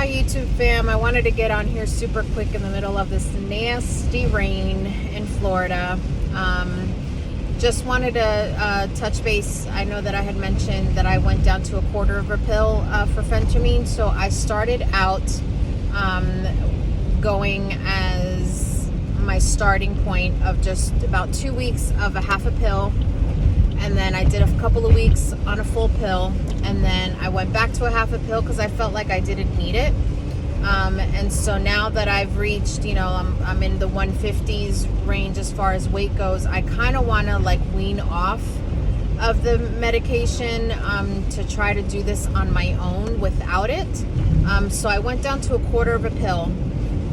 Hi YouTube fam, I wanted to get on here super quick in the middle of this nasty rain in Florida. Just wanted to touch base. I know that I had mentioned that I went down to a quarter of a pill for Phentermine, so I started out going as my starting point of just about 2 weeks of a half a pill, and then I did a couple of weeks on a full pill, and then I went back to a half a pill because I felt like I didn't need it. And so now that I've reached, I'm in the 150s range as far as weight goes, I kind of want to like wean off of the medication to try to do this on my own without it. So I went down to a quarter of a pill.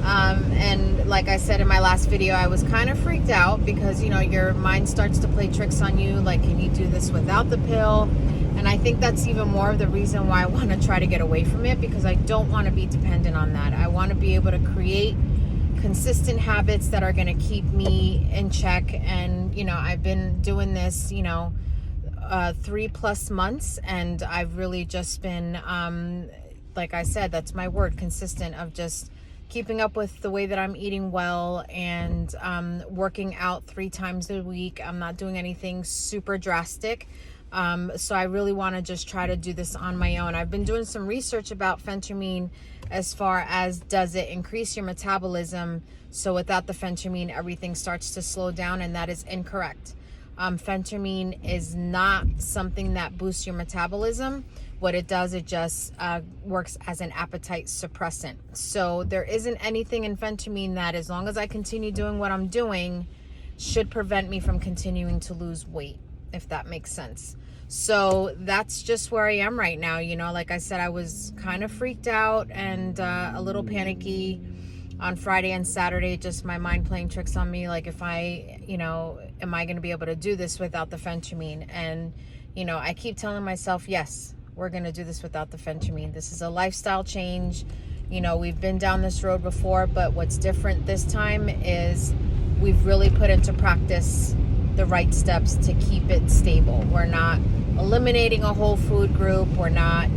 And like I said in my last video, I was kind of freaked out because, your mind starts to play tricks on you. Like, can you do this without the pill? And I think that's even more of the reason why I want to try to get away from it, because I don't want to be dependent on that. I want to be able to create consistent habits that are going to keep me in check. And, I've been doing this, 3+ months, and I've really just been, like I said, that's my word, consistent, of just keeping up with the way that I'm eating well and working out 3 times a week. I'm not doing anything super drastic. So I really want to just try to do this on my own. I've been doing some research about Phentermine as far as, does it increase your metabolism? So without the Phentermine, everything starts to slow down, and that is incorrect. Phentermine is not something that boosts your metabolism. What it does, it just works as an appetite suppressant. So there isn't anything in Phentermine that, as long as I continue doing what I'm doing, should prevent me from continuing to lose weight, if that makes sense. So that's just where I am right now. Like I said, I was kind of freaked out and a little panicky on Friday and Saturday, just my mind playing tricks on me. Like, if I, am I going to be able to do this without the Phentermine? And, I keep telling myself, yes, we're going to do this without the Phentermine. This is a lifestyle change. We've been down this road before, but what's different this time is we've really put into practice the right steps to keep it stable. We're not eliminating a whole food group. We're not,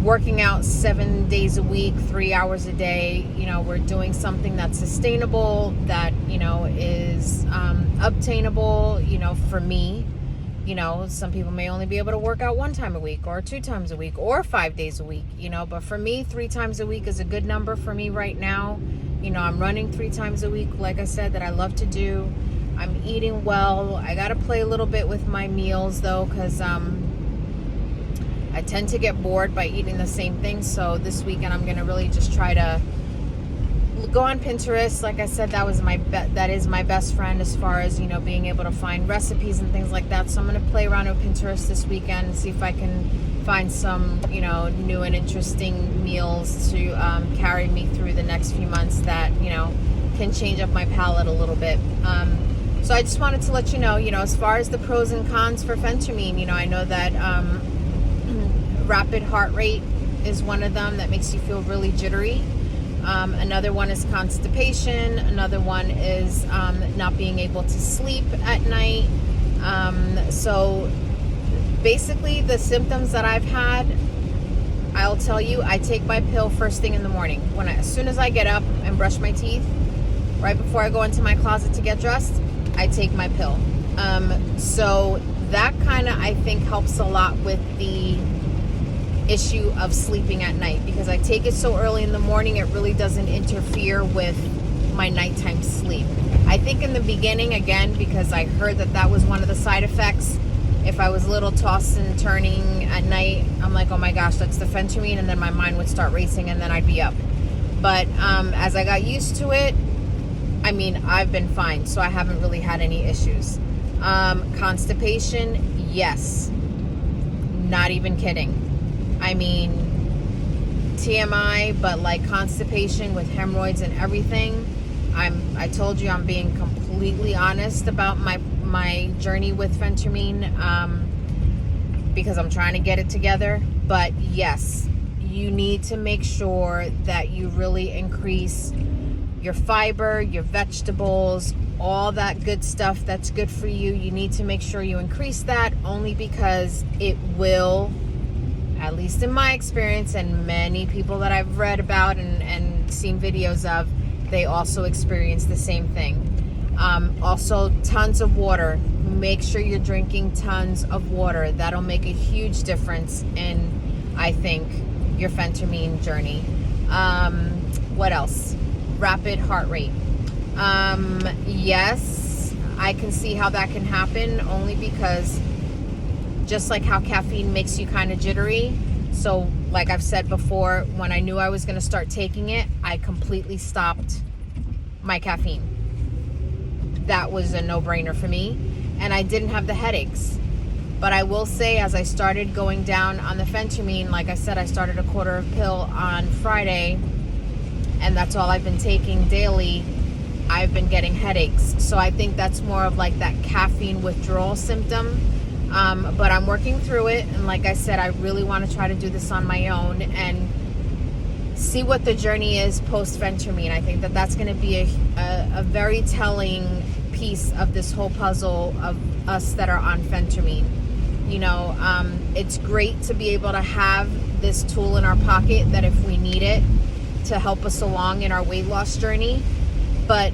working out 7 days a week, 3 hours a day. We're doing something that's sustainable, that, is obtainable, for me. Some people may only be able to work out 1 time a week or 2 times a week or 5 days a week, but for me, 3 times a week is a good number for me right now. I'm running 3 times a week, like I said, that I love to do. I'm eating well. I got to play a little bit with my meals though, because I tend to get bored by eating the same thing. So this weekend I'm going to really just try to go on Pinterest. Like I said, that is my best friend as far as, being able to find recipes and things like that. So I'm going to play around with Pinterest this weekend and see if I can find some, new and interesting meals to carry me through the next few months that, can change up my palate a little bit. So I just wanted to let you know, as far as the pros and cons for Phentermine, I know that rapid heart rate is one of them that makes you feel really jittery. Another one is constipation. Another one is not being able to sleep at night. So basically the symptoms that I've had, I'll tell you, I take my pill first thing in the morning. As soon as I get up and brush my teeth, right before I go into my closet to get dressed, I take my pill. So that kind of, I think, helps a lot with the issue of sleeping at night, because I take it so early in the morning, it really doesn't interfere with my nighttime sleep. I think in the beginning, again, because I heard that was one of the side effects, if I was a little tossed and turning at night, I'm like, oh my gosh, that's the Phentermine, and then my mind would start racing and then I'd be up. But as I got used to it, I've been fine, so I haven't really had any issues. Constipation, yes. Not even kidding. TMI, but like constipation with hemorrhoids and everything. I told you I'm being completely honest about my journey with Phentermine, because I'm trying to get it together. But yes, you need to make sure that you really increase your fiber, your vegetables, all that good stuff that's good for you. You need to make sure you increase that, only because it will at least in my experience, and many people that I've read about and seen videos of, they also experience the same thing. Also, tons of water. Make sure you're drinking tons of water. That'll make a huge difference in, I think, your Phentermine journey. What else? Rapid heart rate. Yes, I can see how that can happen, only because just like how caffeine makes you kind of jittery. So like I've said before, when I knew I was going to start taking it, I completely stopped my caffeine. That was a no-brainer for me. And I didn't have the headaches. But I will say, as I started going down on the Phentermine, like I said, I started a quarter of pill on Friday, and that's all I've been taking daily. I've been getting headaches. So I think that's more of like that caffeine withdrawal symptom. But I'm working through it. And like I said, I really want to try to do this on my own and see what the journey is post Phentermine. I think that that's going to be a very telling piece of this whole puzzle of us that are on Phentermine. You know, it's great to be able to have this tool in our pocket that if we need it to help us along in our weight loss journey. But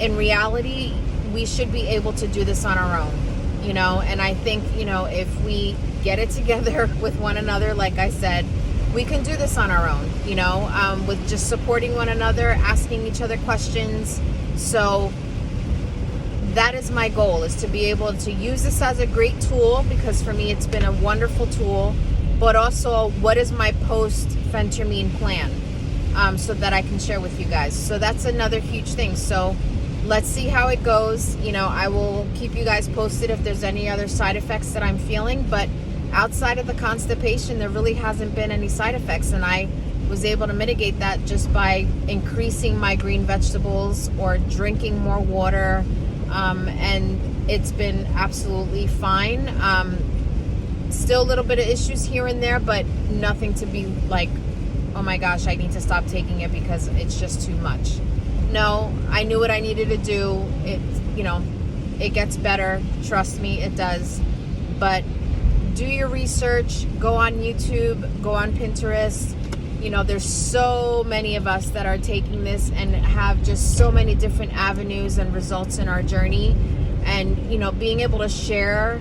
in reality, we should be able to do this on our own, you know. And I think, you know, if we get it together with one another, like I said, we can do this on our own, you know, with just supporting one another, asking each other questions. So that is my goal, is to be able to use this as a great tool, because for me it's been a wonderful tool, but also what is my post Phentermine plan, so that I can share with you guys. So that's another huge thing. So let's see how it goes. You know, I will keep you guys posted if there's any other side effects that I'm feeling, but outside of the constipation, there really hasn't been any side effects, and I was able to mitigate that just by increasing my green vegetables or drinking more water. And it's been absolutely fine. Still a little bit of issues here and there, but nothing to be like, oh my gosh, I need to stop taking it because it's just too much. No, I knew what I needed to do. It, you know, it gets better. Trust me, it does. But do your research, go on YouTube, go on Pinterest. You know, there's so many of us that are taking this and have just so many different avenues and results in our journey. And, you know, being able to share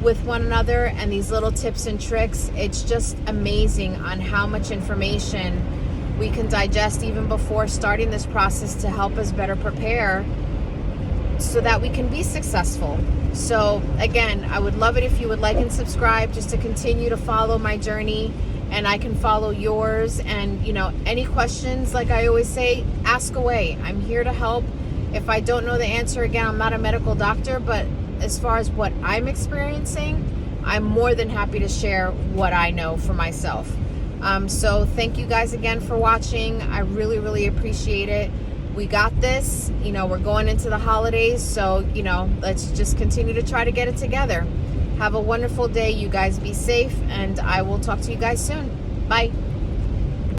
with one another and these little tips and tricks, it's just amazing on how much information we can digest even before starting this process to help us better prepare so that we can be successful. So again, I would love it if you would like and subscribe, just to continue to follow my journey, and I can follow yours. And, you know, any questions, like I always say, ask away. I'm here to help. If I don't know the answer, again, I'm not a medical doctor, but as far as what I'm experiencing, I'm more than happy to share what I know for myself. So thank you guys again for watching. I really, really appreciate it. We got this. You know, we're going into the holidays, so, you know, let's just continue to try to get it together. Have a wonderful day. You guys be safe, and I will talk to you guys soon. Bye.